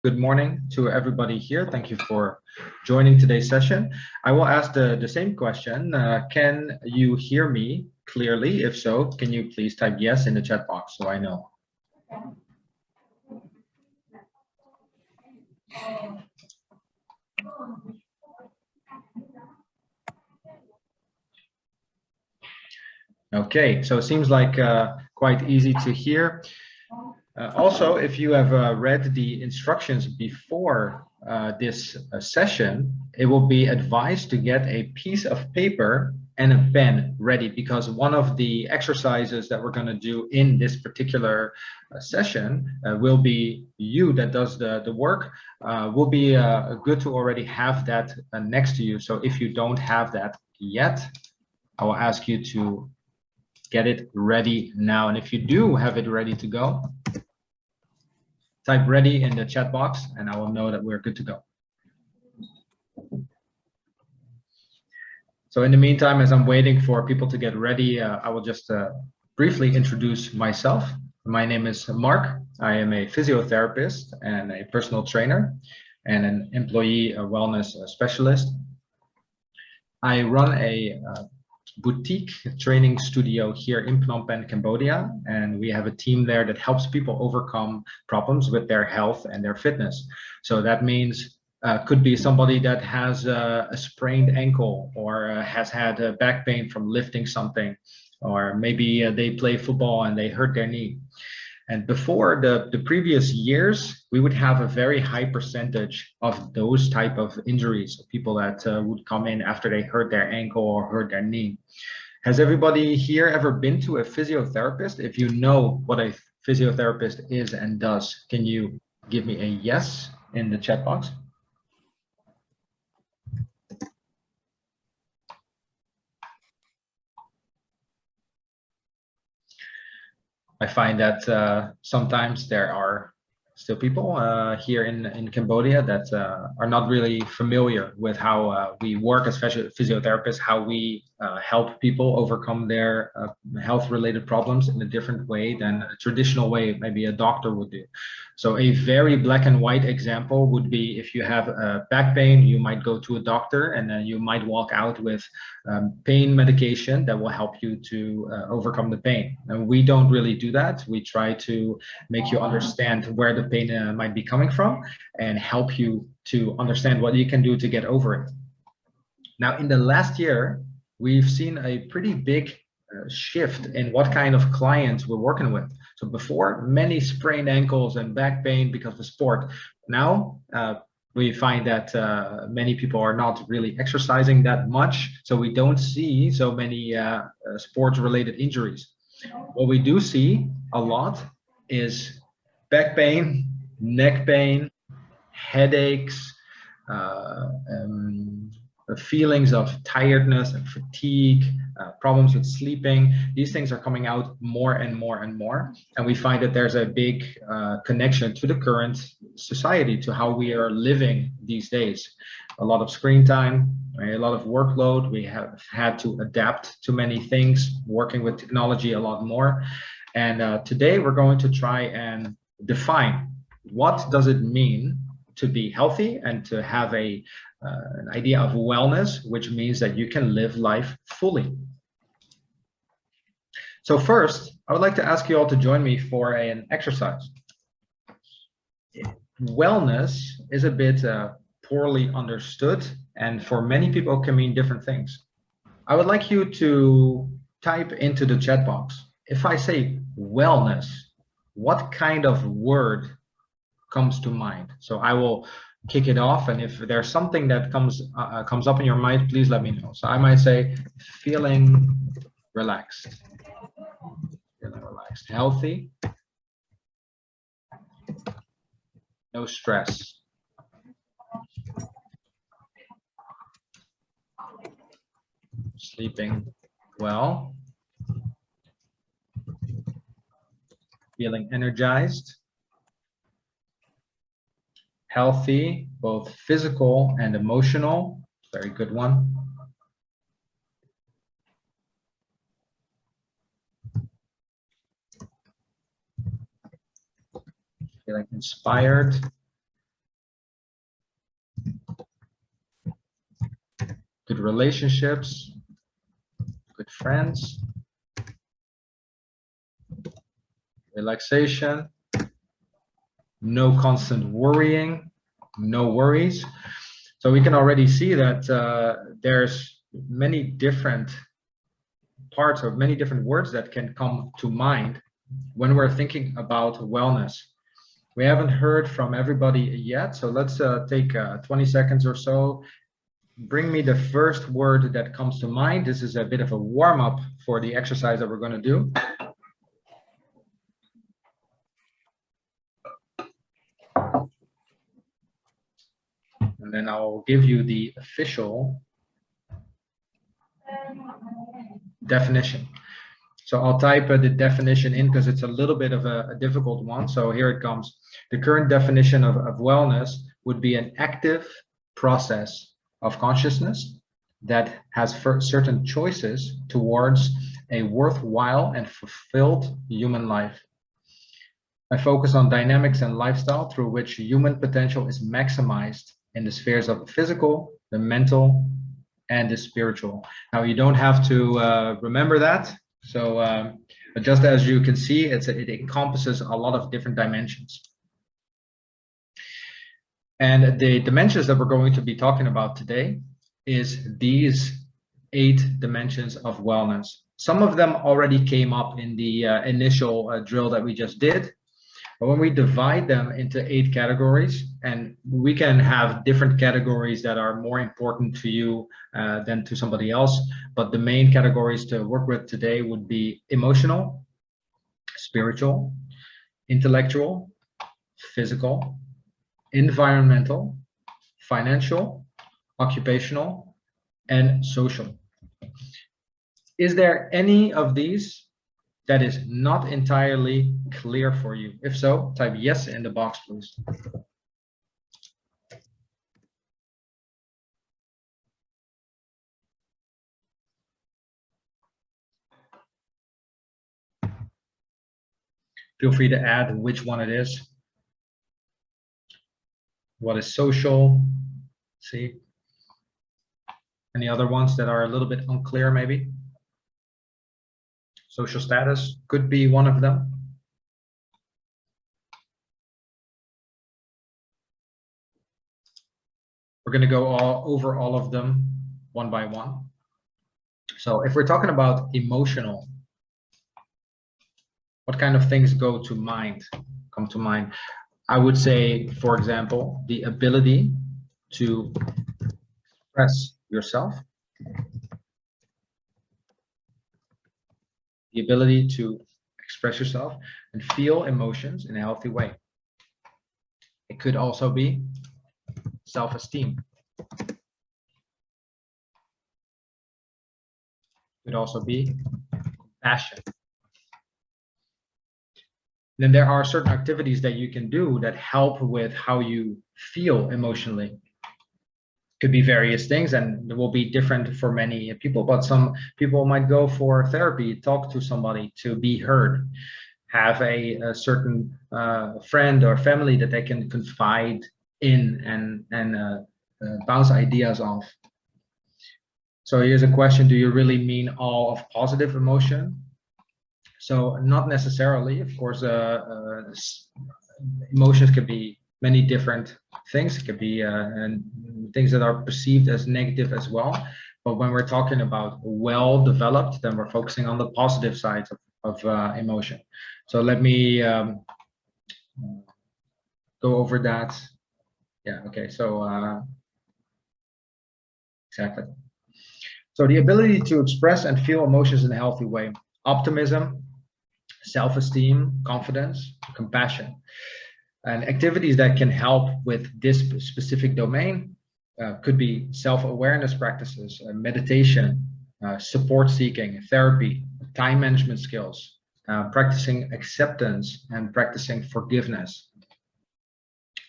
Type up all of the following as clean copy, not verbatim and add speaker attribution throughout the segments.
Speaker 1: Good morning to everybody here. Thank you for joining today's session. I will ask the same question. Can you hear me clearly? If so, can you please type yes in the chat box so I know? Okay, so it seems like quite easy to hear. Also, if you have read the instructions before this session, it will be advised to get a piece of paper and a pen ready, because one of the exercises that we're going to do in this particular session will be you that does the work. Will be good to already have that next to you. So if you don't have that yet, I will ask you to get it ready now. And if you do have it ready to go, type ready in the chat box and I will know that we're good to go. So in the meantime, as I'm waiting for people to get ready, I will just briefly introduce myself. My name is Mark. I am a physiotherapist and a personal trainer and an employee wellness specialist. I run a boutique training studio here in Phnom Penh, Cambodia, and we have a team there that helps people overcome problems with their health and their fitness. So that means could be somebody that has a sprained ankle or has had back pain from lifting something, or maybe they play football and they hurt their knee. And before the previous years, we would have a very high percentage of those type of injuries, people that would come in after they hurt their ankle or hurt their knee. Has everybody here ever been to a physiotherapist? If you know what a physiotherapist is and does, can you give me a yes in the chat box? I find that sometimes there are still people here in Cambodia that are not really familiar with how we work as physiotherapists, how we help people overcome their health-related problems in a different way than a traditional way maybe a doctor would do. So a very black and white example would be if you have back pain, you might go to a doctor and then you might walk out with pain medication that will help you to overcome the pain. And we don't really do that. We try to make you understand where the pain might be coming from and help you to understand what you can do to get over it. Now, in the last year, we've seen a pretty big shift in what kind of clients we're working with. So before, many sprained ankles and back pain because of sport. Now, we find that many people are not really exercising that much, so we don't see so many sports-related injuries. What we do see a lot is back pain, neck pain, headaches, feelings of tiredness and fatigue, problems with sleeping. These things are coming out more and more and more. And we find that there's a big connection to the current society, to how we are living these days. A lot of screen time, a lot of workload. We have had to adapt to many things, working with technology a lot more. And today we're going to try and define what does it mean to be healthy and to have an idea of wellness, which means that you can live life fully. So first, I would like to ask you all to join me for an exercise. Wellness is a bit poorly understood, and for many people can mean different things. I would like you to type into the chat box. If I say wellness, what kind of word comes to mind? So I will kick it off, and if there's something that comes up in your mind, please let me know. So I might say feeling relaxed, healthy, no stress, sleeping well, feeling energized, healthy, both physical and emotional. Very good one. Feeling inspired, good relationships, good friends, relaxation, no constant worrying, no worries. So we can already see that there's many different parts or many different words that can come to mind when we're thinking about wellness. We haven't heard from everybody yet, so let's take 20 seconds or so. Bring me the first word that comes to mind. This is a bit of a warm-up for the exercise that we're going to do. And then I'll give you the official definition. So I'll type the definition in because it's a little bit of a difficult one. So here it comes. The current definition of wellness would be an active process of consciousness that has certain choices towards a worthwhile and fulfilled human life. I focus on dynamics and lifestyle through which human potential is maximized in the spheres of the physical, the mental, and the spiritual. Now, you don't have to remember that. So but just as you can see, it encompasses a lot of different dimensions. And the dimensions that we're going to be talking about today is these 8 dimensions of wellness. Some of them already came up in the initial drill that we just did. But when we divide them into 8 categories, and we can have different categories that are more important to you than to somebody else, but the main categories to work with today would be emotional, spiritual, intellectual, physical, environmental, financial, occupational, and social. Is there any of these that is not entirely clear for you? If so, type yes in the box, please. Feel free to add which one it is. What is social? See? Any other ones that are a little bit unclear, maybe? Social status could be one of them. We're going to go over all of them one by one. So if we're talking about emotional, what kind of things come to mind? I would say, for example, the ability to express yourself, the ability to express yourself and feel emotions in a healthy way. It could also be self-esteem. It could also be compassion. Then there are certain activities that you can do that help with how you feel emotionally. Could be various things, and it will be different for many people, but some people might go for therapy, talk to somebody to be heard, have a certain friend or family that they can confide in and bounce ideas off. So here's a question: do you really mean all of positive emotion? So not necessarily. Of course, emotions could be many different things. It could be and things that are perceived as negative as well. But when we're talking about well developed, then we're focusing on the positive sides of emotion. So let me go over that. Yeah, okay, so exactly. So the ability to express and feel emotions in a healthy way. Optimism, self-esteem, confidence, compassion. And activities that can help with this specific domain could be self-awareness practices, meditation, support seeking, therapy, time management skills, practicing acceptance, and practicing forgiveness.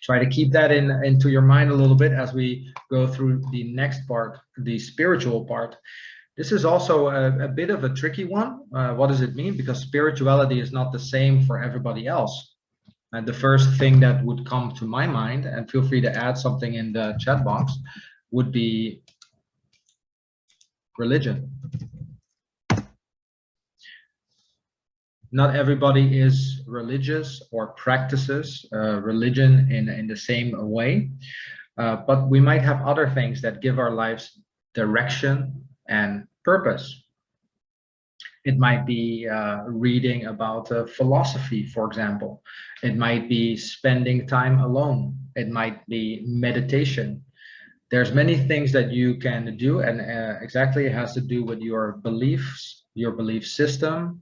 Speaker 1: Try to keep that into your mind a little bit as we go through the next part, the spiritual part. This is also a bit of a tricky one. What does it mean? Because spirituality is not the same for everybody else. And the first thing that would come to my mind, and feel free to add something in the chat box, would be religion. Not everybody is religious or practices religion in the same way, but we might have other things that give our lives direction and purpose. It might be reading about philosophy, for example. It might be spending time alone. It might be meditation. There's many things that you can do, and exactly it has to do with your beliefs, your belief system,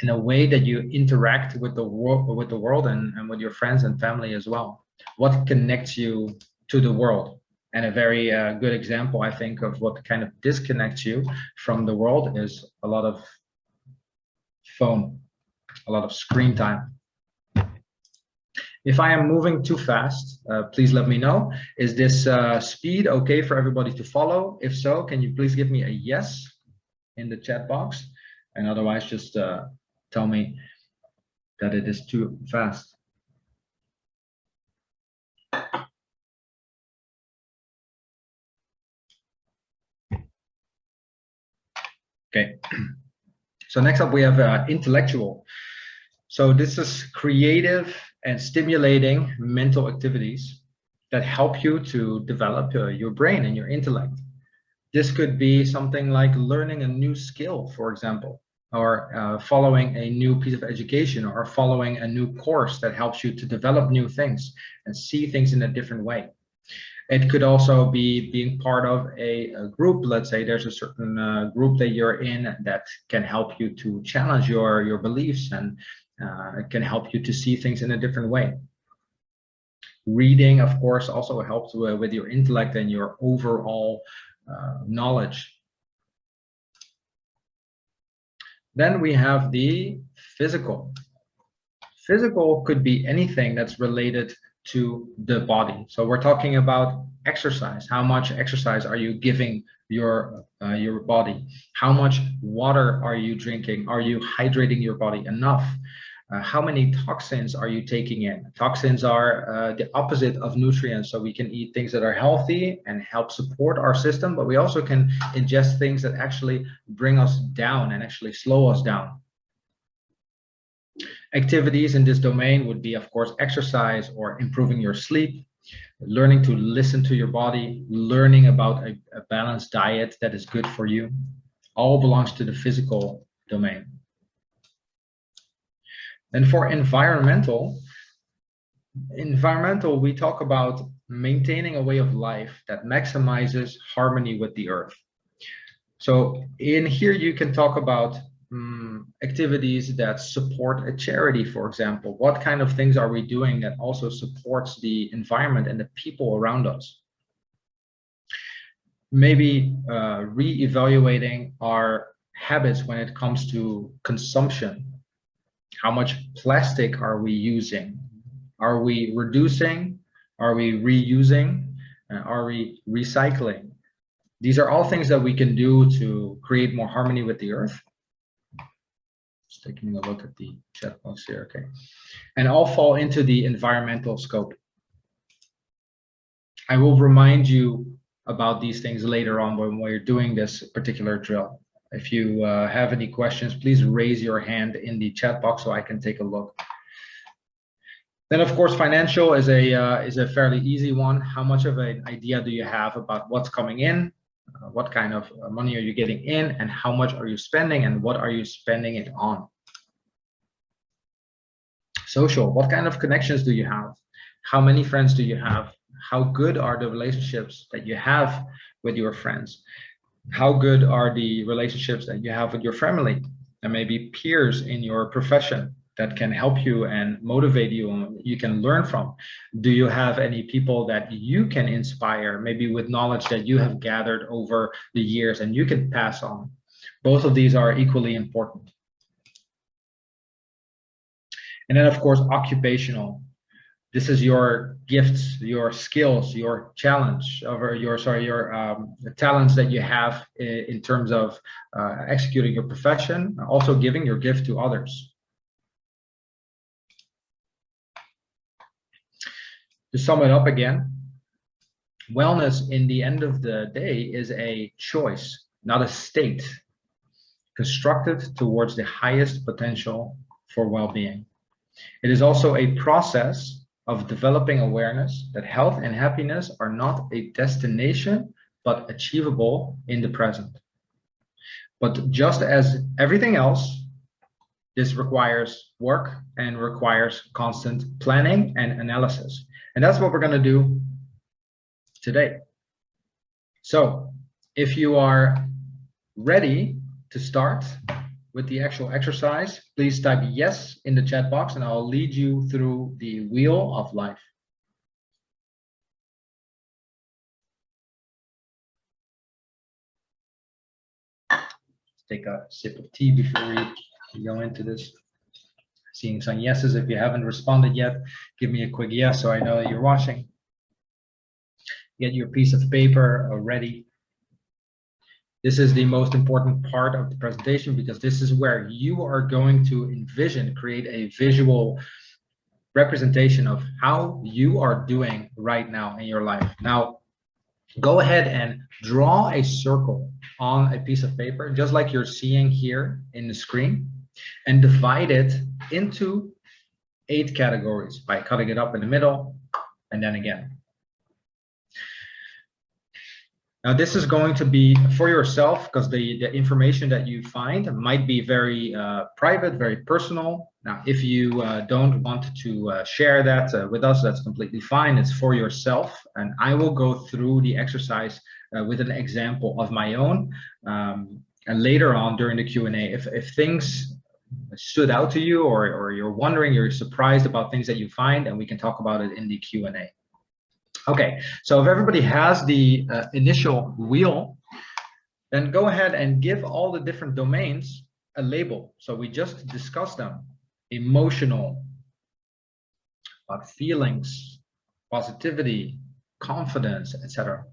Speaker 1: in a way that you interact with the world and with your friends and family as well. What connects you to the world? And a very good example, I think, of what kind of disconnects you from the world is a lot of phone, a lot of screen time. If I am moving too fast, please let me know. Is this speed okay for everybody to follow? If so, can you please give me a yes in the chat box? And otherwise, just tell me that it is too fast. Okay. So next up, we have intellectual. So this is creative and stimulating mental activities that help you to develop your brain and your intellect. This could be something like learning a new skill, for example, or following a new piece of education, or following a new course that helps you to develop new things and see things in a different way. It could also be being part of a group. Let's say there's a certain group that you're in that can help you to challenge your beliefs, and it can help you to see things in a different way. Reading, of course, also helps with your intellect and your overall knowledge. Then we have the physical. Physical could be anything that's related to the body. So we're talking about exercise. How much exercise are you giving your body? How much water are you drinking? Are you hydrating your body enough? How many toxins are you taking in? Toxins are the opposite of nutrients. So we can eat things that are healthy and help support our system, but we also can ingest things that actually bring us down and actually slow us down. Activities in this domain would be, of course, exercise or improving your sleep, learning to listen to your body, learning about a balanced diet that is good for you. All belongs to the physical domain. And for environmental, we talk about maintaining a way of life that maximizes harmony with the earth. So in here, you can talk about activities that support a charity, for example. What kind of things are we doing that also supports the environment and the people around us? Maybe re-evaluating our habits when it comes to consumption. How much plastic are we using? Are we reducing? Are we reusing? Are we recycling? These are all things that we can do to create more harmony with the earth. Just taking a look at the chat box here, okay. And all fall into the environmental scope. I will remind you about these things later on when we're doing this particular drill. If you have any questions, please raise your hand in the chat box so I can take a look. Then, of course, financial is a fairly easy one. How much of an idea do you have about what's coming in? What kind of money are you getting in, and how much are you spending, and what are you spending it on? Social, what kind of connections do you have? How many friends do you have? How good are the relationships that you have with your friends? How good are the relationships that you have with your family and maybe peers in your profession that can help you and motivate you and you can learn from? Do you have any people that you can inspire, maybe with knowledge that you have gathered over the years and you can pass on? Both of these are equally important. And then, of course, occupational. This is your gifts, your skills, your challenge, or your talents that you have in terms of executing your profession, also giving your gift to others. To sum it up again, wellness in the end of the day is a choice. not a state, constructed towards the highest potential for well-being. It is also a process of developing awareness that health and happiness are not a destination, but achievable in the present. But just as everything else, this requires work and requires constant planning and analysis. And that's what we're going to do today. So if you are ready to start with the actual exercise, please type yes in the chat box and I'll lead you through the wheel of life. Let's take a sip of tea before we go into this. Seeing some yeses. If you haven't responded yet, give me a quick yes so I know that you're watching. Get your piece of paper ready. This is the most important part of the presentation because this is where you are going to envision, create a visual representation of how you are doing right now in your life. Now, go ahead and draw a circle on a piece of paper, just like you're seeing here in the screen, and divide it into 8 categories by cutting it up in the middle and then again. Now, this is going to be for yourself because the information that you find might be very private, very personal. Now, if you don't want to share that with us, that's completely fine. It's for yourself. And I will go through the exercise with an example of my own. And later on during the Q&A, if things stood out to you or you're wondering, you're surprised about things that you find, and we can talk about it in the Q&A. Okay, so if everybody has the initial wheel, then go ahead and give all the different domains a label. So we just discussed them: emotional, about feelings, positivity, confidence, etc.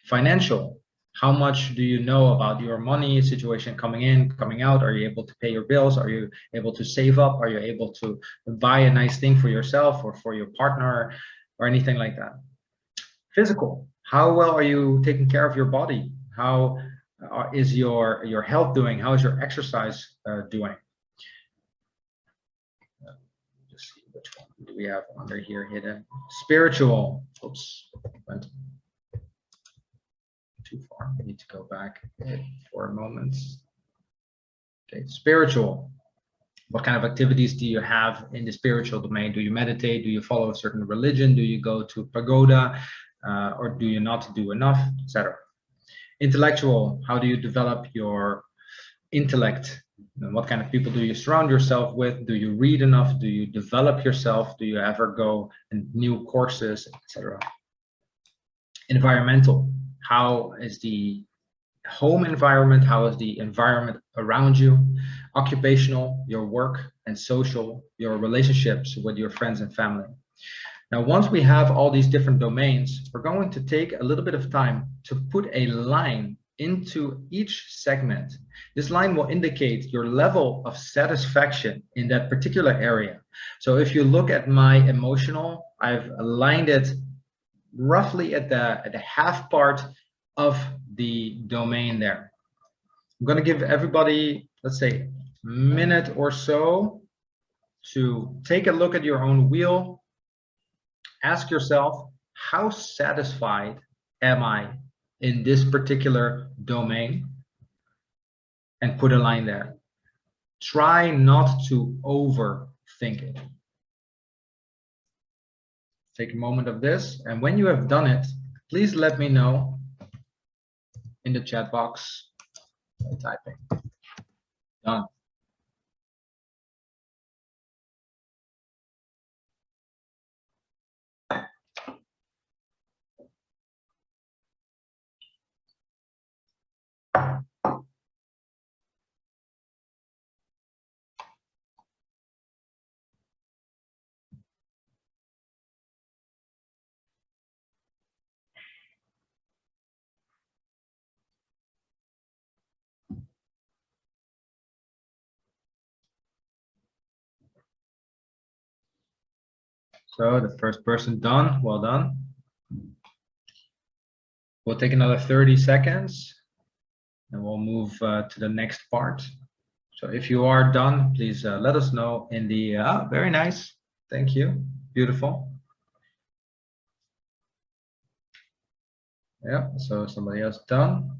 Speaker 1: Financial, how much do you know about your money situation coming in, coming out? Are you able to pay your bills? Are you able to save up? Are you able to buy a nice thing for yourself or for your partner or anything like that? Physical, how well are you taking care of your body? How is your health doing? How is your exercise doing? Just see which one do we have under here hidden. Spiritual, oops, went too far. I need to go back for a moment. Okay, spiritual. What kind of activities do you have in the spiritual domain? Do you meditate? Do you follow a certain religion? Do you go to pagoda? Or do you not do enough, etc. Intellectual, how do you develop your intellect? And what kind of people do you surround yourself with? Do you read enough? Do you develop yourself? Do you ever go in new courses, etc. Environmental, how is the home environment? How is the environment around you? Occupational, your work, and social, your relationships with your friends and family. Now, once we have all these different domains, we're going to take a little bit of time to put a line into each segment. This line will indicate your level of satisfaction in that particular area. So if you look at my emotional, I've aligned it roughly at the half part of the domain there. I'm going to give everybody, let's say, a minute or so to take a look at your own wheel. Ask yourself, how satisfied am I in this particular domain? And put a line there. Try not to overthink it. Take a moment of this, and when you have done it, please let me know in the chat box by typing. Done. So the first person done, well done. We'll take another 30 seconds and we'll move to the next part. So if you are done, please let us know in the, very nice. Thank you. Beautiful. Yeah, so somebody else done.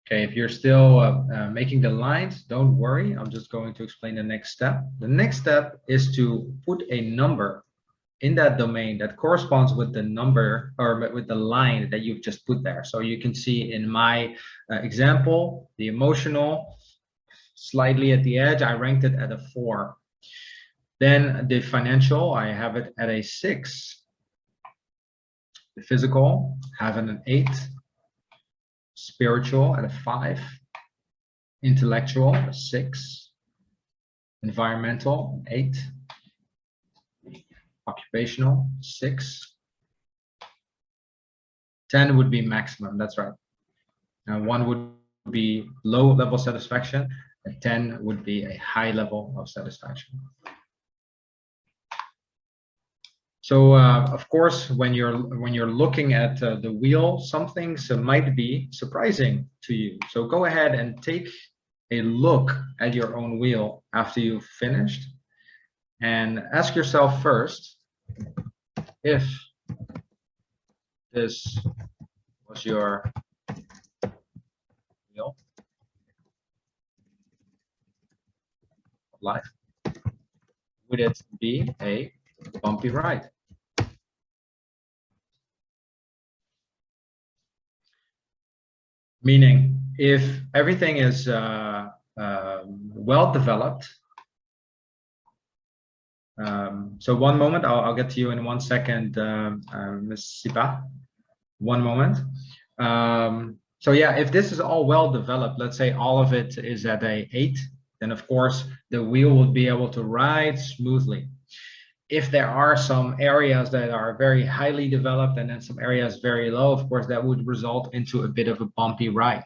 Speaker 1: Okay, if you're still making the lines, don't worry. I'm just going to explain the next step. The next step is to put a number in that domain that corresponds with the number or with the line that you've just put there. So you can see in my example, the emotional, slightly at the edge, I ranked it at a 4. Then the financial, I have it at a 6. The physical, have it an 8. Spiritual at a 5. Intellectual, a 6. Environmental, 8. Occupational, 6. 10 would be maximum, that's right. Now 1 would be low level satisfaction, and 10 would be a high level of satisfaction. So of course, when you're looking at the wheel, some things might be surprising to you. So go ahead and take a look at your own wheel after you've finished, and ask yourself first if this was your wheel of life, would it be a bumpy ride? Meaning, if everything is well developed, so one moment, I'll get to you in 1 second, Ms. Sipa. One moment. So yeah, if this is all well developed, let's say all of it is at a 8, then of course the wheel would be able to ride smoothly. If there are some areas that are very highly developed and then some areas very low, of course, that would result into a bit of a bumpy ride.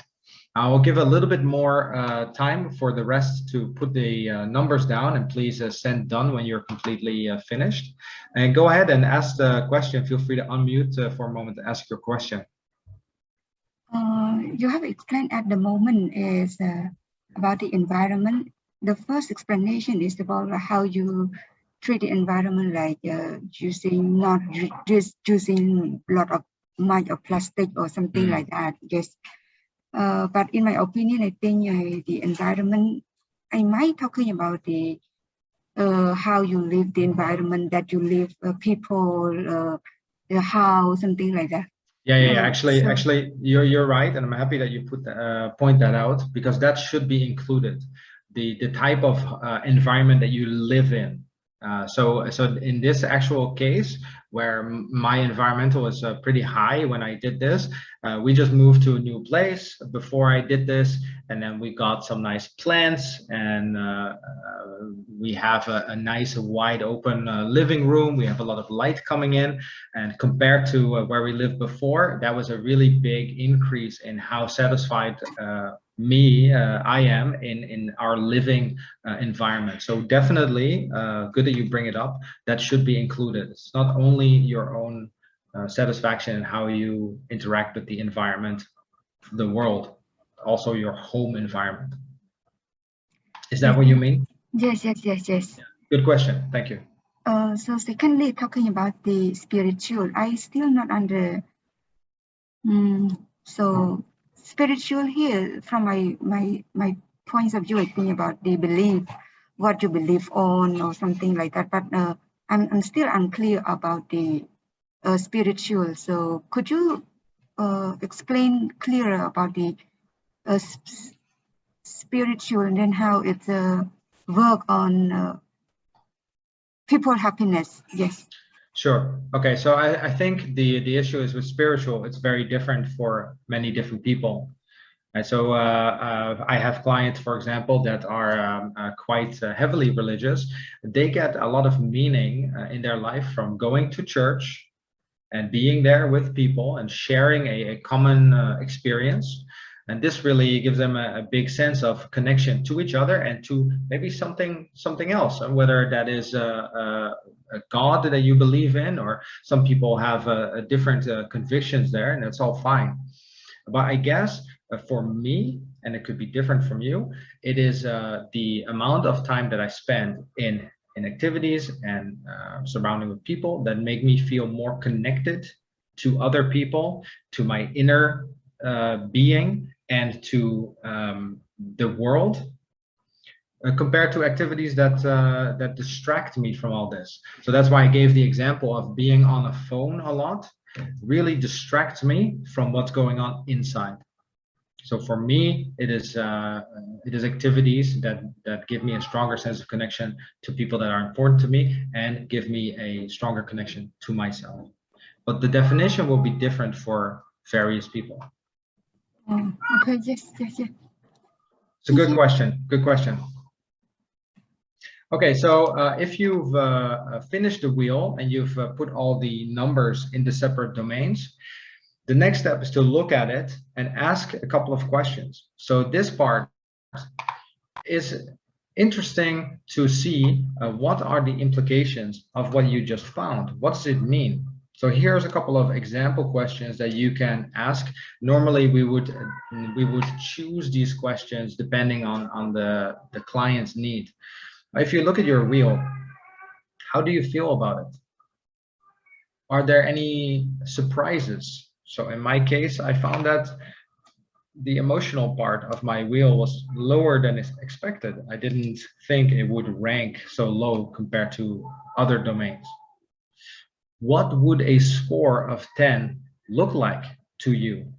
Speaker 1: I will give a little bit more time for the rest to put the numbers down, and please send done when you're completely finished. And go ahead and ask the question. Feel free to unmute for a moment to ask your question.
Speaker 2: You have explained at the moment is about the environment. The first explanation is about how you treat the environment, like using not just using a lot of much of plastic or something like that. Yes. But in my opinion, I think the environment, I might talking about the how you live, the environment that you live, people, the house, something like that.
Speaker 1: Yeah. Actually, you're right, and I'm happy that you put point that out, because that should be included. The type of environment that you live in. So in this actual case, where my environmental was pretty high when I did this, we just moved to a new place before I did this, and then we got some nice plants, and we have a nice wide open living room. We have a lot of light coming in, and compared to where we lived before, that was a really big increase in how satisfied I am in our living environment. So definitely good that you bring it up. That should be included. It's not only your own satisfaction and how you interact with the environment, the world, also your home environment. Is that what you mean?
Speaker 2: Yes.
Speaker 1: Good question. Thank you.
Speaker 2: So secondly, talking about the spiritual, I still not under. So spiritual here, from my points of view, I think about the belief, what you believe on, or something like that. But I'm still unclear about the spiritual. So could you explain clearer about the spiritual, and then how it work on people happiness? Yes.
Speaker 1: Sure. Okay. So I think the issue is with spiritual, it's very different for many different people. And so I have clients, for example, that are quite heavily religious. They get a lot of meaning in their life from going to church and being there with people and sharing a common experience. And this really gives them a big sense of connection to each other and to maybe something else, whether that is a God that you believe in, or some people have a different convictions there, and that's all fine. But I guess for me, and it could be different from you, it is the amount of time that I spend in activities and surrounding with people that make me feel more connected to other people, to my inner being, and to the world, compared to activities that that distract me from all this. So that's why I gave the example of being on a phone a lot really distracts me from what's going on inside. So for me, it is activities that give me a stronger sense of connection to people that are important to me and give me a stronger connection to myself. But the definition will be different for various people.
Speaker 2: Okay, yes.
Speaker 1: It's a good question. Good question. Okay, so if you've finished the wheel and you've put all the numbers in the separate domains, the next step is to look at it and ask a couple of questions. So this part is interesting to see what are the implications of what you just found. What does it mean? So here's a couple of example questions that you can ask. Normally we would choose these questions depending on the client's need. If you look at your wheel, how do you feel about it? Are there any surprises? So in my case, I found that the emotional part of my wheel was lower than expected. I didn't think it would rank so low compared to other domains. What would a score of 10 look like to you?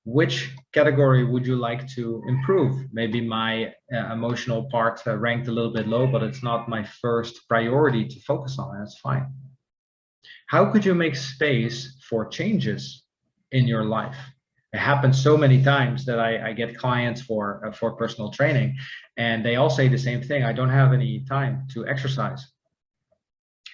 Speaker 1: Which category would you like to improve? Maybe my emotional part ranked a little bit low, but it's not my first priority to focus on. That's fine. How could you make space for changes in your life? It happens so many times that I get clients for personal training, and they all say the same thing. I don't have any time to exercise.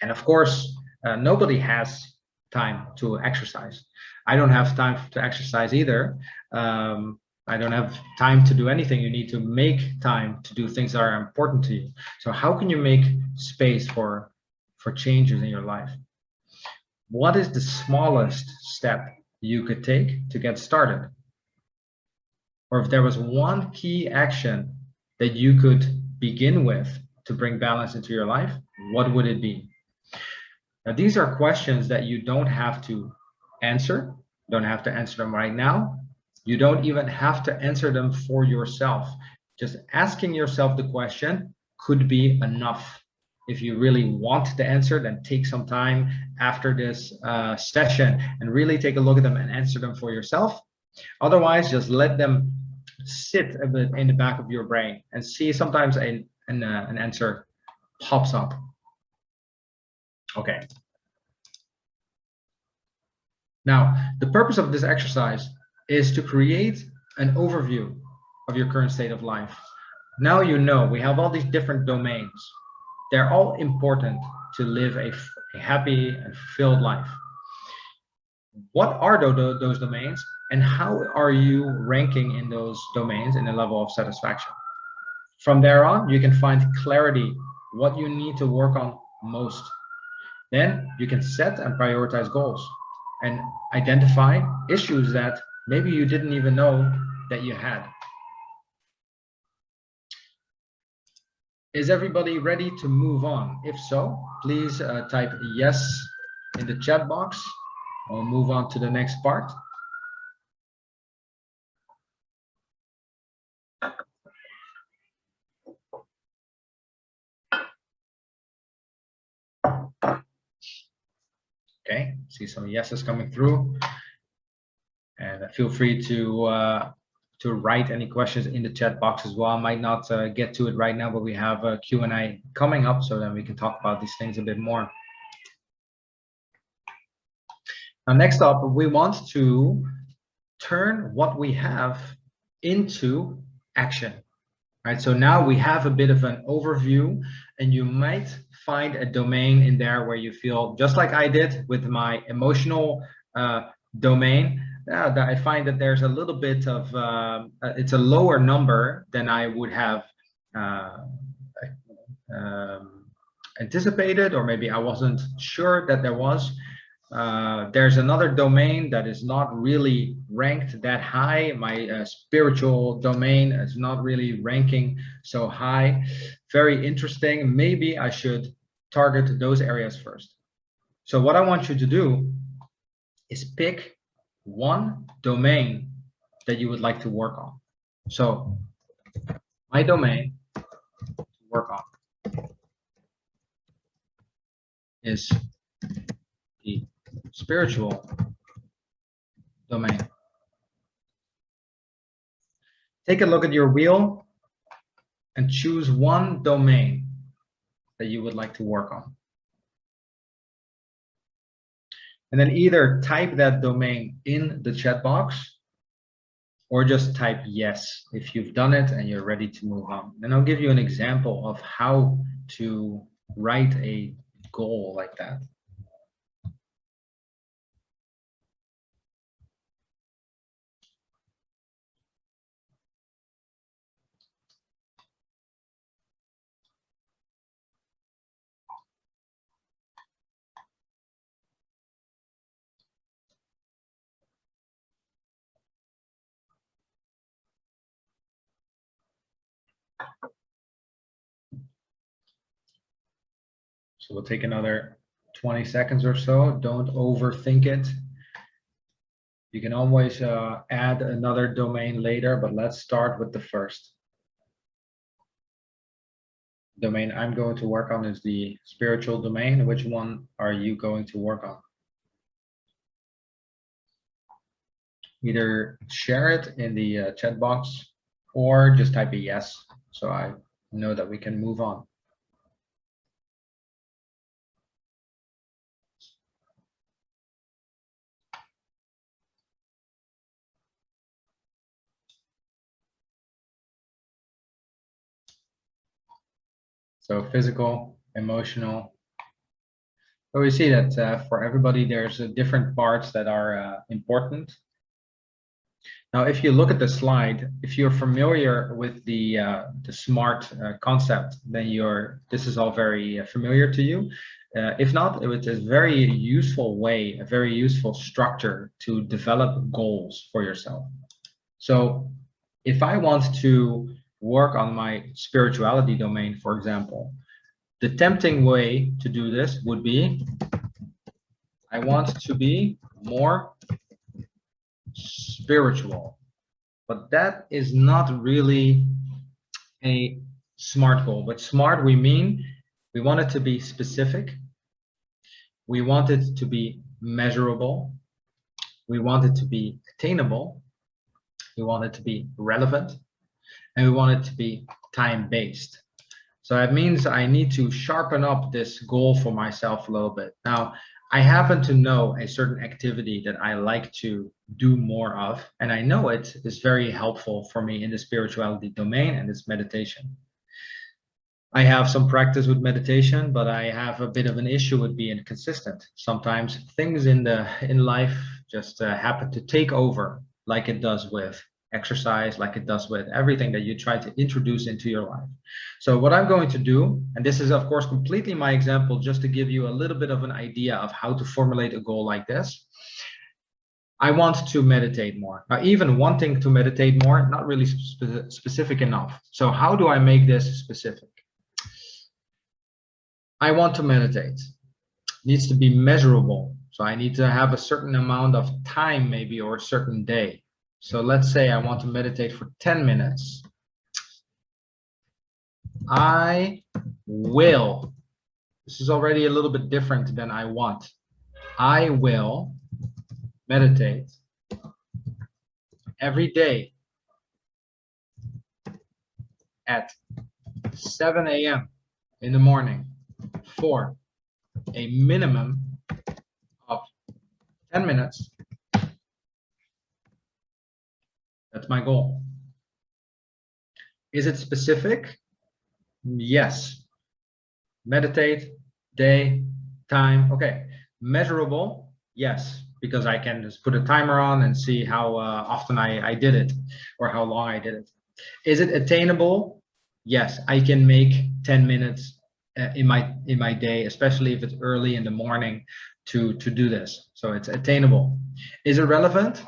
Speaker 1: And of course, nobody has time to exercise. I don't have time to exercise either. I don't have time to do anything. You need to make time to do things that are important to you. So how can you make space for changes in your life? What is the smallest step you could take to get started? Or if there was one key action that you could begin with to bring balance into your life, what would it be? Now, these are questions that you don't have to answer. You don't have to answer them right now. You don't even have to answer them for yourself. Just asking yourself the question could be enough. If you really want the answer, then take some time after this session and really take a look at them and answer them for yourself. Otherwise, just let them sit a bit in the back of your brain and see. Sometimes an answer pops up. Okay. Now, the purpose of this exercise is to create an overview of your current state of life. Now you know we have all these different domains. They're all important to live a happy and fulfilled life. What are those domains, and how are you ranking in those domains in a level of satisfaction? From there on, you can find clarity, what you need to work on most. Then you can set and prioritize goals and identify issues that maybe you didn't even know that you had. Is everybody ready to move on? If so, please type yes in the chat box. We'll move on to the next part. Okay, see some yeses coming through. And feel free to write any questions in the chat box as well. I might not get to it right now, but we have a Q&A coming up, so then we can talk about these things a bit more. Now, next up, we want to turn what we have into action. Right, so now we have a bit of an overview, and you might find a domain in there where you feel just like I did with my emotional domain. I find that there's a little bit of it's a lower number than I would have anticipated, or maybe I wasn't sure that there was. There's another domain that is not really ranked that high. My spiritual domain is not really ranking so high. Very interesting. Maybe I should target those areas first. So what I want you to do is pick one domain that you would like to work on. So my domain to work on is the spiritual domain. Take a look at your wheel and choose one domain that you would like to work on. And then either type that domain in the chat box or just type yes if you've done it and you're ready to move on. And I'll give you an example of how to write a goal like that. So we'll take another 20 seconds or so. Don't overthink it. You can always add another domain later, but let's start with the first. Domain I'm going to work on is the spiritual domain. Which one are you going to work on? Either share it in the chat box or just type a yes, so I know that we can move on. So physical, emotional. So we see that for everybody, there's different parts that are important. Now, if you look at the slide, if you're familiar with the SMART concept, then this is all very familiar to you. If not, it's a very useful way, a very useful structure to develop goals for yourself. So if I want to work on my spirituality domain, for example, the tempting way to do this would be, I want to be more spiritual, but that is not really a SMART goal. But SMART, we mean we want it to be specific, we want it to be measurable, we want it to be attainable, we want it to be relevant, and we want it to be time-based. So that means I need to sharpen up this goal for myself a little bit. Now, I happen to know a certain activity that I like to do more of, and I know it is very helpful for me in the spirituality domain, and it's meditation. I have some practice with meditation, but I have a bit of an issue with being consistent. Sometimes things in life just happen to take over, like it does with exercise, like it does with everything that you try to introduce into your life. So what I'm going to do, and this is of course completely my example, just to give you a little bit of an idea of how to formulate a goal like this. I want to meditate more. Now, even wanting to meditate more, not really specific enough. So how do I make this specific? I want to meditate. It needs to be measurable. So I need to have a certain amount of time, maybe, or a certain day. So let's say I want to meditate for 10 minutes. I will. This is already a little bit different than I want. I will meditate every day at 7 a.m. in the morning for a minimum of 10 minutes. That's my goal. Is it specific? Yes. Meditate, day, time. Okay. Measurable? Yes. because I can just put a timer on and see how often I did it or how long I did it. Is it attainable? Yes, I can make 10 minutes in my day, especially if it's early in the morning to do this. So it's attainable. Is it relevant?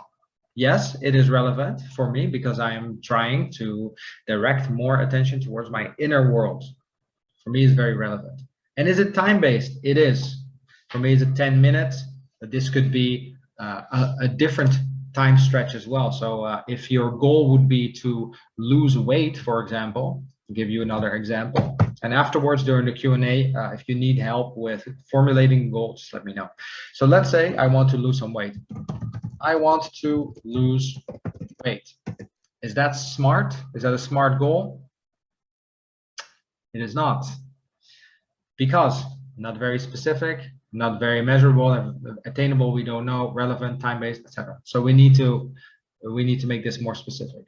Speaker 1: Yes, it is relevant for me because I am trying to direct more attention towards my inner world. For me, it's very relevant. And is it time-based? It is. For me, it's 10 minutes, but this could be a different time stretch as well. So if your goal would be to lose weight, for example, I'll give you another example. And afterwards, during the Q&A, if you need help with formulating goals, just let me know. So let's say I want to lose some weight. I want to lose weight. Is that smart? Is that a smart goal? It is not, because not very specific, not very measurable, attainable, we don't know, relevant, time-based, etc. So we need to make this more specific.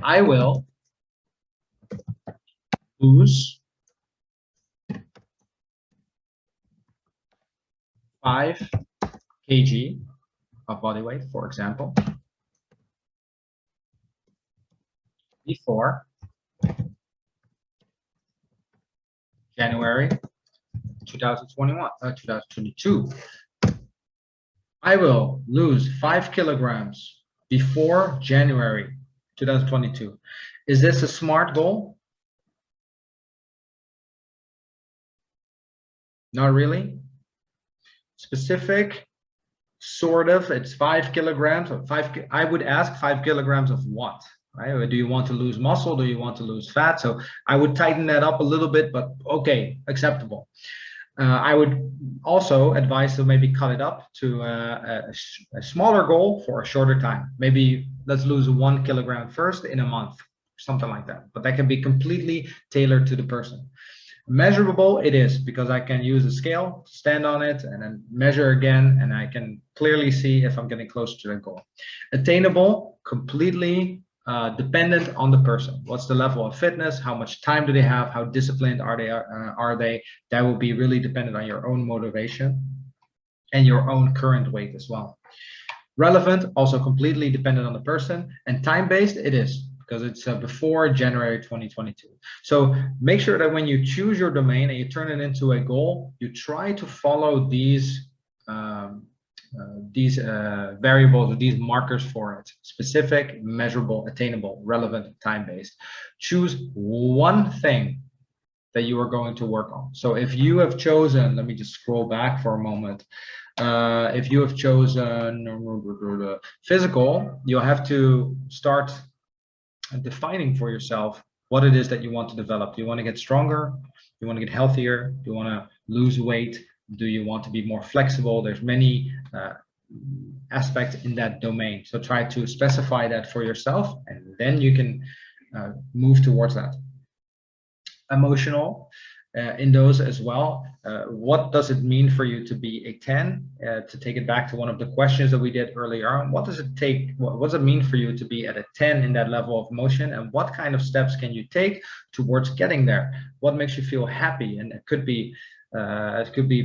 Speaker 1: I will lose 5 kg of body weight, for example, before January 2022. I will lose 5 kilograms before January 2022. Is this a smart goal? Not really. Specific, sort of. It's 5 kilograms. Or I would ask 5 kilograms of what? Right? Do you want to lose muscle? Do you want to lose fat? So I would tighten that up a little bit, but okay, acceptable. I would also advise to maybe cut it up to a smaller goal for a shorter time. Maybe let's lose 1 kilogram first in a month, something like that. But that can be completely tailored to the person. Measurable it is, because I can use a scale, stand on it, and then measure again, and I can clearly see if I'm getting closer to the goal. Attainable, completely dependent on the person. What's the level of fitness? How much time do they have? How disciplined are they? That will be really dependent on your own motivation and your own current weight as well. Relevant, also completely dependent on the person, and time-based it is, because it's before January 2022. So make sure that when you choose your domain and you turn it into a goal, you try to follow these variables or these markers for it: specific, measurable, attainable, relevant, time-based. Choose one thing that you are going to work on. So if you have chosen, let me just scroll back for a moment. If you have chosen physical, you'll have to start defining for yourself what it is that you want to develop. Do you want to get stronger? Do you want to get healthier? Do you want to lose weight? Do you want to be more flexible? There's many aspects in that domain. So try to specify that for yourself, and then you can move towards that. Emotional, in those as well. What does it mean for you to be a 10? To take it back to one of the questions that we did earlier on, what does it take? What does it mean for you to be at a 10 in that level of motion? And what kind of steps can you take towards getting there? What makes you feel happy? And it could be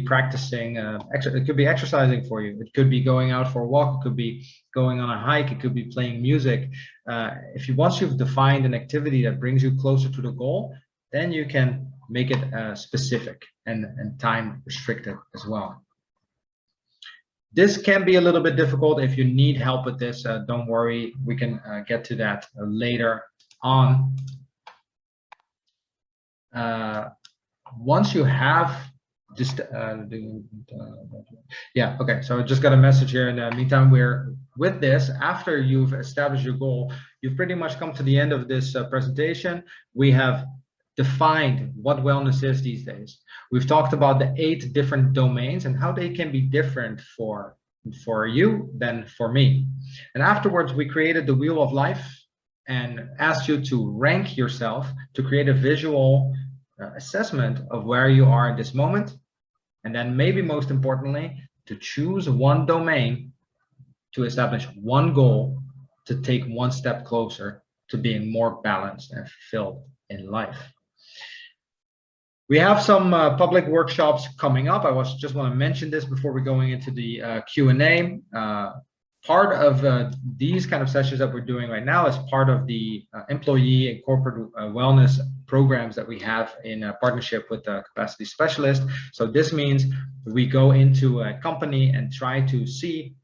Speaker 1: practicing, it could be exercising for you. It could be going out for a walk. It could be going on a hike. It could be playing music. Once you've defined an activity that brings you closer to the goal, then you can make it specific and time restricted as well. This can be a little bit difficult. If you need help with this, don't worry, we can get to that later on. Once you have just yeah, okay, so I just got a message here. In the meantime, we're with this, after you've established your goal, you've pretty much come to the end of this presentation. We have defined what wellness is these days. We've talked about the 8 different domains and how they can be different for you than for me. And afterwards, we created the wheel of life and asked you to rank yourself, to create a visual assessment of where you are at this moment. And then maybe most importantly, to choose one domain, to establish one goal, to take one step closer to being more balanced and fulfilled in life. We have some public workshops coming up. I just want to mention this before we're going into the Q&A. Part of these kind of sessions that we're doing right now is part of the employee and corporate wellness programs that we have in partnership with the capacity specialist. So this means we go into a company and try to see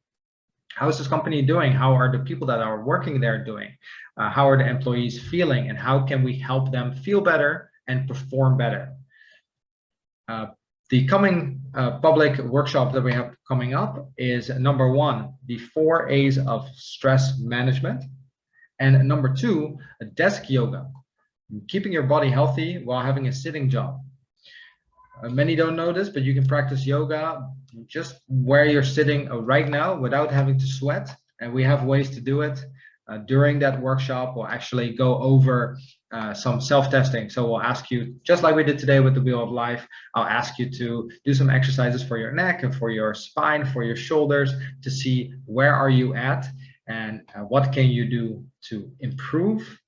Speaker 1: how is this company doing? How are the people that are working there doing? How are the employees feeling? And how can we help them feel better and perform better? The coming public workshop that we have coming up is number 1, the 4 A's of stress management. And number 2, a desk yoga, keeping your body healthy while having a sitting job. Many don't know this, but you can practice yoga just where you're sitting right now without having to sweat. And we have ways to do it. During that workshop, we'll actually go over some self-testing. So we'll ask you, just like we did today with the Wheel of Life, I'll ask you to do some exercises for your neck and for your spine, for your shoulders, to see where are you at and what can you do to improve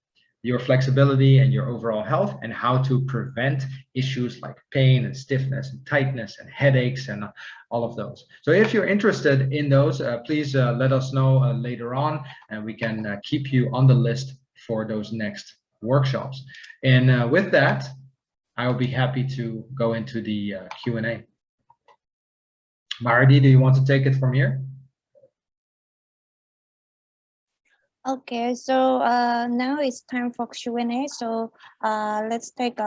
Speaker 1: your flexibility and your overall health, and how to prevent issues like pain and stiffness and tightness and headaches and all of those. So if you're interested in those, please let us know later on, and we can keep you on the list for those next workshops. And with that, I will be happy to go into the Q&A. Mardi, do you want to take it from here?
Speaker 3: Okay, so now it's time for Q&A. So let's take 2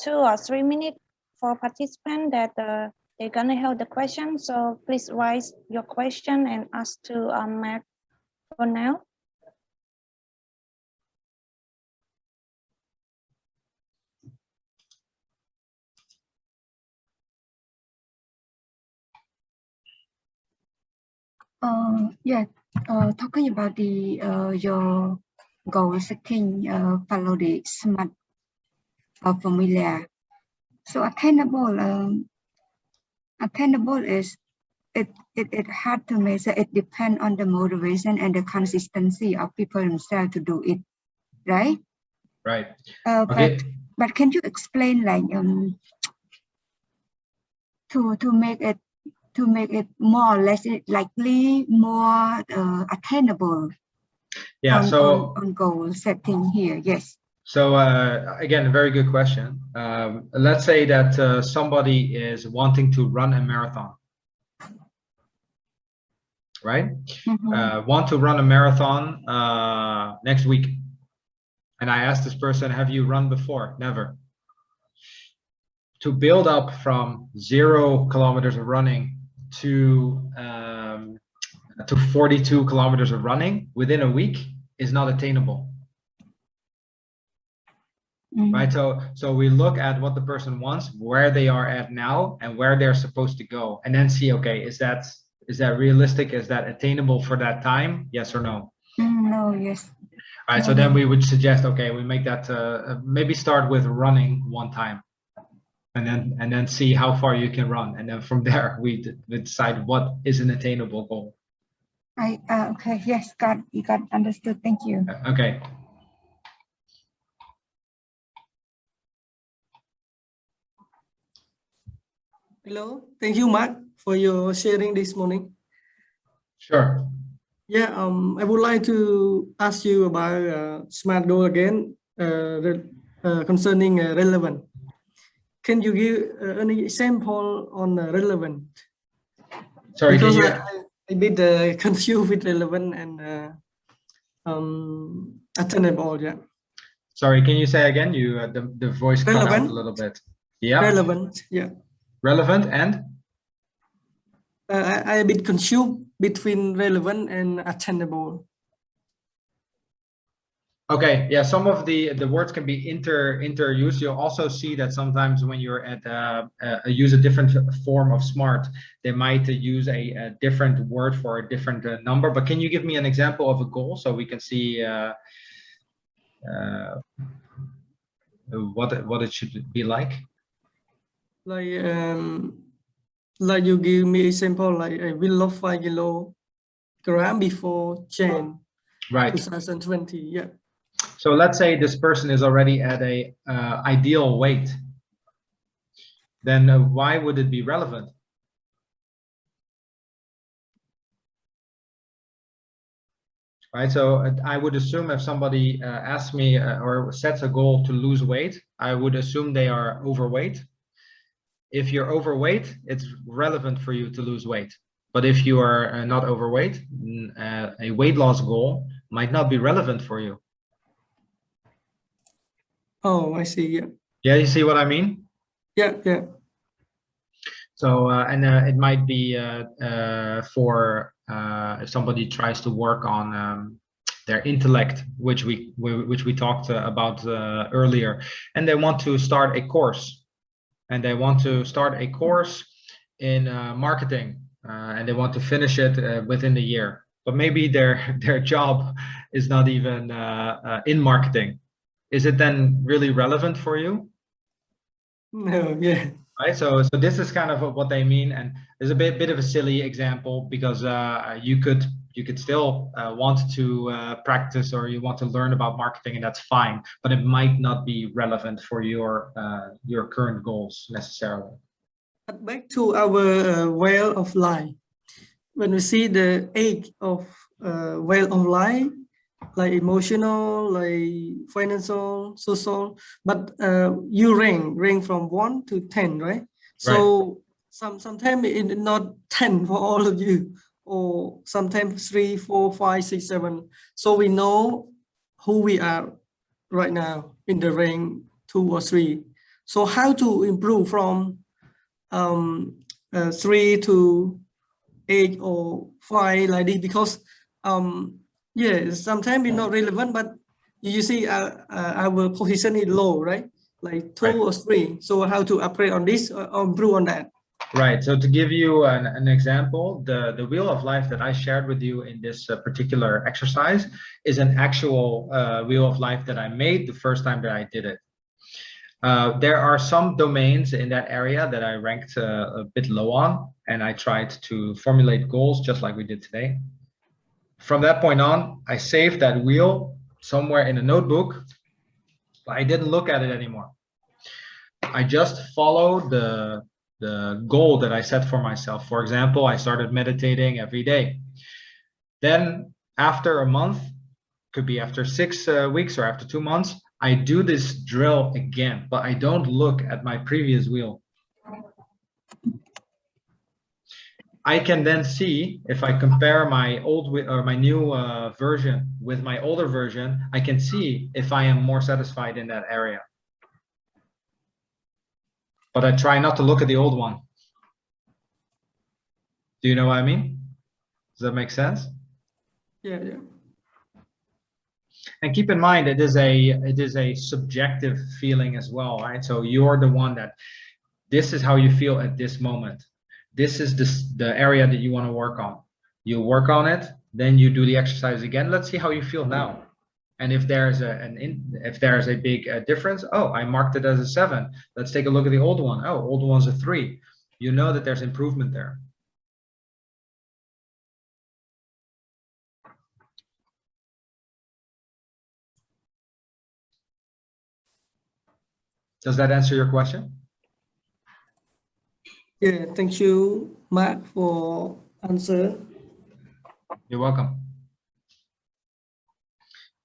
Speaker 3: or 3 minutes for participants that they're gonna have the question. So please raise your question and ask to Mark for now.
Speaker 2: Yeah, talking about the your goal setting, follow the SMART formula. So attainable is it hard to measure. It depends on the motivation and the consistency of people themselves to do it, right?
Speaker 1: Right. Okay.
Speaker 2: But can you explain, like, to make it more or less likely, more attainable?
Speaker 1: Yeah.
Speaker 2: On goal setting here. Yes.
Speaker 1: So again, a very good question. Let's say that somebody is wanting to run a marathon, right?
Speaker 2: Mm-hmm.
Speaker 1: Want to run a marathon next week. And I asked this person, have you run before? Never. To build up from 0 kilometers of running to 42 kilometers of running within a week is not attainable.
Speaker 2: Mm-hmm.
Speaker 1: Right, so we look at what the person wants, where they are at now, and where they're supposed to go, and then see, okay, is that realistic? Is that attainable for that time? Yes or no?
Speaker 2: No. Yes.
Speaker 1: All right. So then we would suggest, okay, we make that maybe start with running one time, and then see how far you can run, and then from there we decide what is an attainable goal.
Speaker 2: Okay. Yes. You got understood. Thank you.
Speaker 1: Okay.
Speaker 4: Hello, thank you, Mark, for your sharing this morning.
Speaker 1: Sure.
Speaker 4: Yeah, I would like to ask you about SMART goal again, concerning relevant. Can you give an example on relevant?
Speaker 1: Sorry,
Speaker 4: because I a bit confused with relevant and attainable. Yeah.
Speaker 1: Sorry, can you say again? You the voice cut out a little bit. Yeah.
Speaker 4: Relevant. Yeah.
Speaker 1: Relevant and?
Speaker 4: I a bit confused between relevant and attainable.
Speaker 1: Okay, yeah, some of the words can be interused. You'll also see that sometimes when you're at use a different form of SMART, they might use a different word for a different number. But can you give me an example of a goal so we can see what it should be like?
Speaker 4: Like you give me example, like I will lose 5 kilogram before Chen,
Speaker 1: right,
Speaker 4: 2020. Yeah.
Speaker 1: So let's say this person is already at a ideal weight. then why would it be relevant? Right, so I would assume if somebody asks me or sets a goal to lose weight, I would assume they are overweight. If you're overweight, it's relevant for you to lose weight. But if you are not overweight, a weight loss goal might not be relevant for you.
Speaker 4: Oh, I see. Yeah.
Speaker 1: Yeah, you see what I mean?
Speaker 4: Yeah. Yeah.
Speaker 1: So, it might be for if somebody tries to work on their intellect, which we talked about earlier, and they want to start a course, and they want to start a course in marketing, and they want to finish it within the year. But maybe their job is not even in marketing. Is it then really relevant for you?
Speaker 4: No. Yeah.
Speaker 1: Right, so this is kind of what they mean, and there's a bit of a silly example because you could still want to practice, or you want to learn about marketing, and that's fine, but it might not be relevant for your current goals necessarily.
Speaker 4: But back to our way of life. When we see the age of way of life, like emotional, like financial, social, but you rank from 1 to 10, right? So sometimes it's not 10 for all of you, or sometimes 3, 4, 5, 6, 7. So we know who we are right now in the rank 2 or 3. So how to improve from 3 to 8 or 5 like this, because yeah, sometimes it's not relevant, but you see our position is low, right? Like 2 or 3. So how to upgrade on this or improve on that?
Speaker 1: Right. So to give you an example, the wheel of life that I shared with you in this particular exercise is an actual wheel of life that I made the first time that I did it. There are some domains in that area that I ranked a bit low on, and I tried to formulate goals just like we did today. From that point on, I saved that wheel somewhere in a notebook, but I didn't look at it anymore. I just followed the goal that I set for myself. For example, I started meditating every day. Then after a month, could be after 6 weeks or after 2 months, I do this drill again, but I don't look at my previous wheel. I can then see, if I compare my old or my new version with my older version, I can see if I am more satisfied in that area. But I try not to look at the old one. Do you know what I mean? Does that make sense?
Speaker 4: Yeah, yeah.
Speaker 1: And keep in mind, it is a subjective feeling as well, right? So you're the one that, this is how you feel at this moment. This is the area that you want to work on. You work on it, then you do the exercise again. Let's see how you feel now. And if there's a big difference, oh, I marked it as a 7. Let's take a look at the old one. Oh, old one's a 3. You know that there's improvement there. Does that answer your question?
Speaker 4: Yeah, thank you, Mark, for answer.
Speaker 1: You're welcome.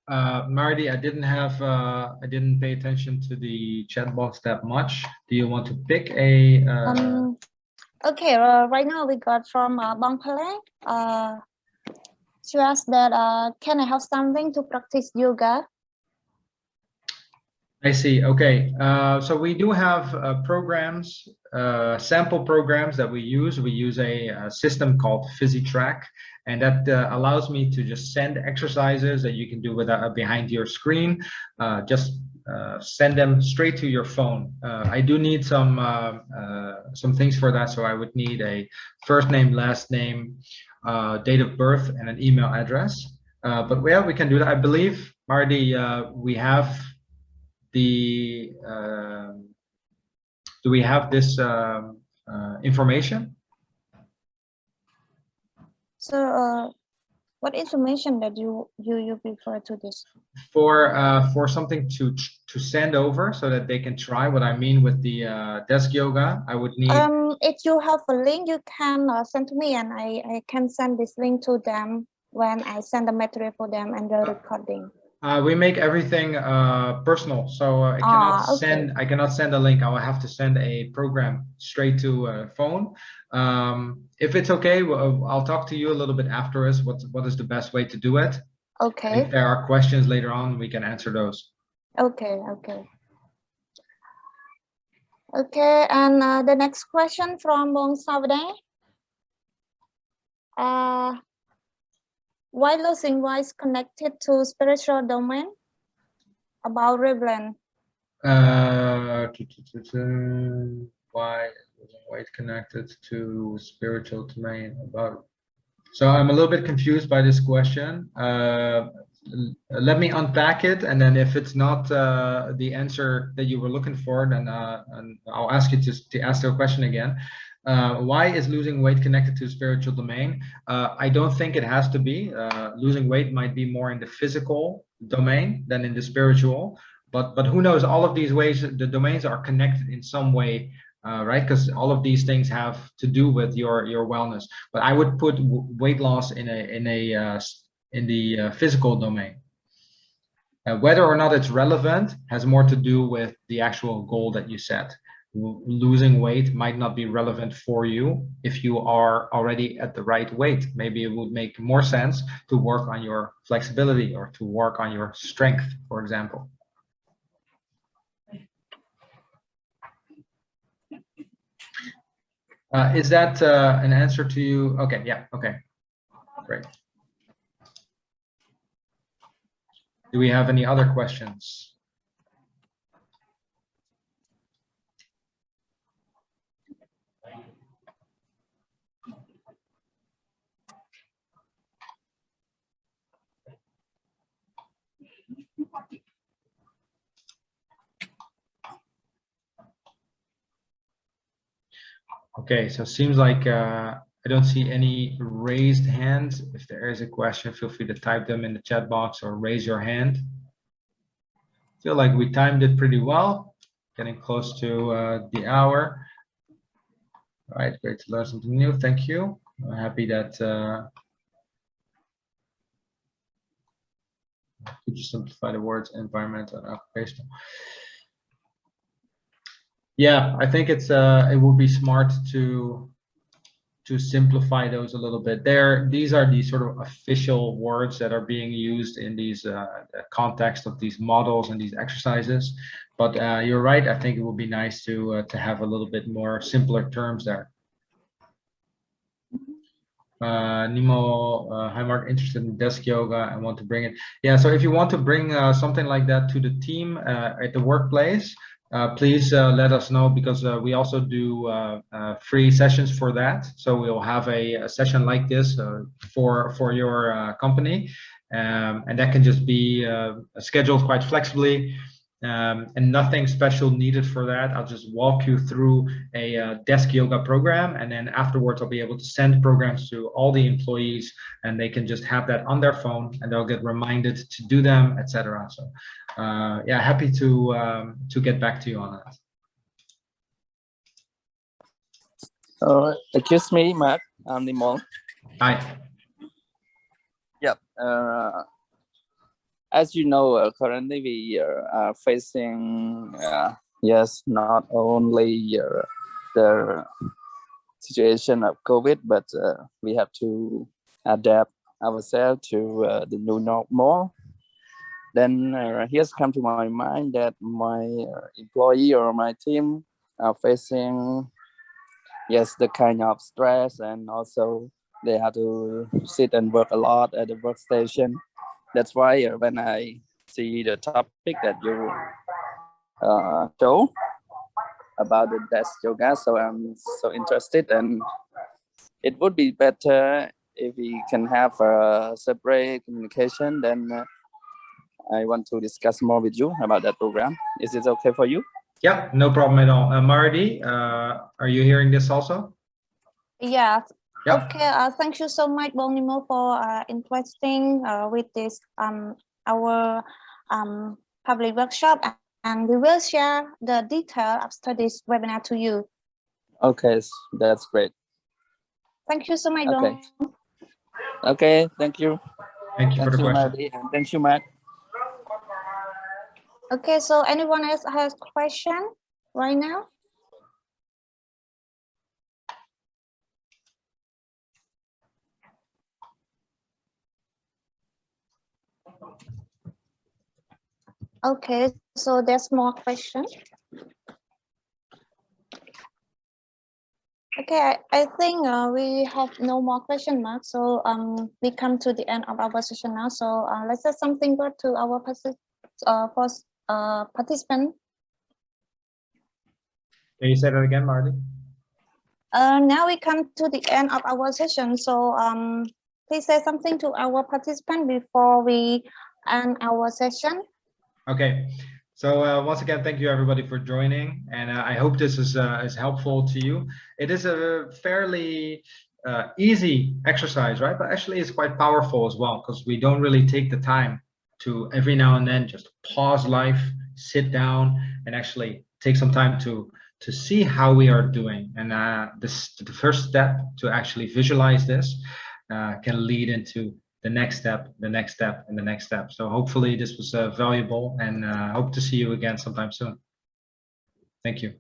Speaker 1: Marty, I didn't pay attention to the chat box that much. Do you want to pick a?
Speaker 3: Okay, right now we got from Bang Pale. She asked that can I have something to practice yoga?
Speaker 1: I see. Okay. So we do have programs, sample programs that we use. We use a system called PhysiTrack, and that allows me to just send exercises that you can do without behind your screen. Just send them straight to your phone. I do need some things for that. So I would need a first name, last name, date of birth, and an email address. But yeah, we can do that. I believe, Marty, we have the do we have this information?
Speaker 3: So What information that you prefer to this?
Speaker 1: For something to send over so that they can try what I mean with the desk yoga, I would need.
Speaker 3: If you have a link, you can send to me, and I can send this link to them when I send the material for them and the recording.
Speaker 1: We make everything personal, so I cannot send a link. I will have to send a program straight to a phone. If it's okay, I'll talk to you a little bit afterwards. What is the best way to do it?
Speaker 3: Okay.
Speaker 1: And if there are questions later on, we can answer those.
Speaker 3: Okay. Okay, and the next question from Bong Savde. Why losing voice connected to spiritual domain? About Revlin.
Speaker 1: Why losing weight connected to spiritual domain? About. So I'm a little bit confused by this question. Let me unpack it, and then if it's not the answer that you were looking for, then and I'll ask you to ask the question again. Why is losing weight connected to spiritual domain? I don't think it has to be. Losing weight might be more in the physical domain than in the spiritual, but who knows? All of these ways, the domains are connected in some way. Right, because all of these things have to do with your wellness. But I would put weight loss in the physical domain. Whether or not it's relevant has more to do with the actual goal that you set. Losing weight might not be relevant for you if you are already at the right weight. Maybe it would make more sense to work on your flexibility or to work on your strength, for example. Is that an answer to you? Okay, yeah, okay, great. Do we have any other questions? Okay, so it seems like I don't see any raised hands. If there is a question, feel free to type them in the chat box or raise your hand. I feel like we timed it pretty well, getting close to the hour. All right, great to learn something new. Thank you. I'm happy that could you simplify the words environmental and occupational? Yeah, I think it's it would be smart to simplify those a little bit. These are the sort of official words that are being used in these context of these models and these exercises. But you're right. I think it would be nice to have a little bit more simpler terms there. Nimo, hi Mark, interested in desk yoga and want to bring it. Yeah, so if you want to bring something like that to the team at the workplace, please let us know, because we also do free sessions for that. So we'll have a session like this for your company, and that can just be scheduled quite flexibly. And nothing special needed for that. I'll just walk you through a desk yoga program, and then afterwards I'll be able to send programs to all the employees, and they can just have that on their phone, and they'll get reminded to do them, etc. So yeah, happy to get back to you on
Speaker 5: that. Excuse me, Mark. I'm Nimo.
Speaker 1: Hi.
Speaker 5: Yep. As you know, currently we are facing, yes, not only the situation of COVID, but we have to adapt ourselves to the new normal. Then here's come to my mind that my employee or my team are facing, yes, the kind of stress, and also they have to sit and work a lot at the workstation. That's why when I see the topic that you show about the desk yoga, so I'm so interested, and it would be better if we can have a separate communication. Then I want to discuss more with you about that program. Is it okay for you?
Speaker 1: Yeah, no problem at all. Marty, are you hearing this also?
Speaker 3: Yeah,
Speaker 1: Yeah.
Speaker 3: Okay, thank you so much, Bonimo, for interesting with this our public workshop, and we will share the detail after this webinar to you.
Speaker 5: Okay, that's great.
Speaker 3: Thank you so much,
Speaker 5: Okay.
Speaker 3: Bong.
Speaker 5: Okay, thank you.
Speaker 1: Thank you for
Speaker 5: Thank
Speaker 1: the
Speaker 5: you,
Speaker 1: question.
Speaker 5: Marty, and thank you, Matt.
Speaker 3: Okay, so anyone else has question right now? Okay, so there's more question. Okay, I think we have no more question marks. So we come to the end of our session now. So let's say something good to our participant.
Speaker 1: Can you say that again, Marty?
Speaker 3: Now we come to the end of our session. So please say something to our participant before we end our session.
Speaker 1: Okay. So once again, thank you everybody for joining, and I hope this is helpful to you. It is a fairly easy exercise, right? But actually, it's quite powerful as well, because we don't really take the time to every now and then just pause life, sit down, and actually take some time to see how we are doing. And the first step to actually visualize this can lead into the next step, the next step, and the next step. So hopefully this was valuable, and hope to see you again sometime soon. Thank you.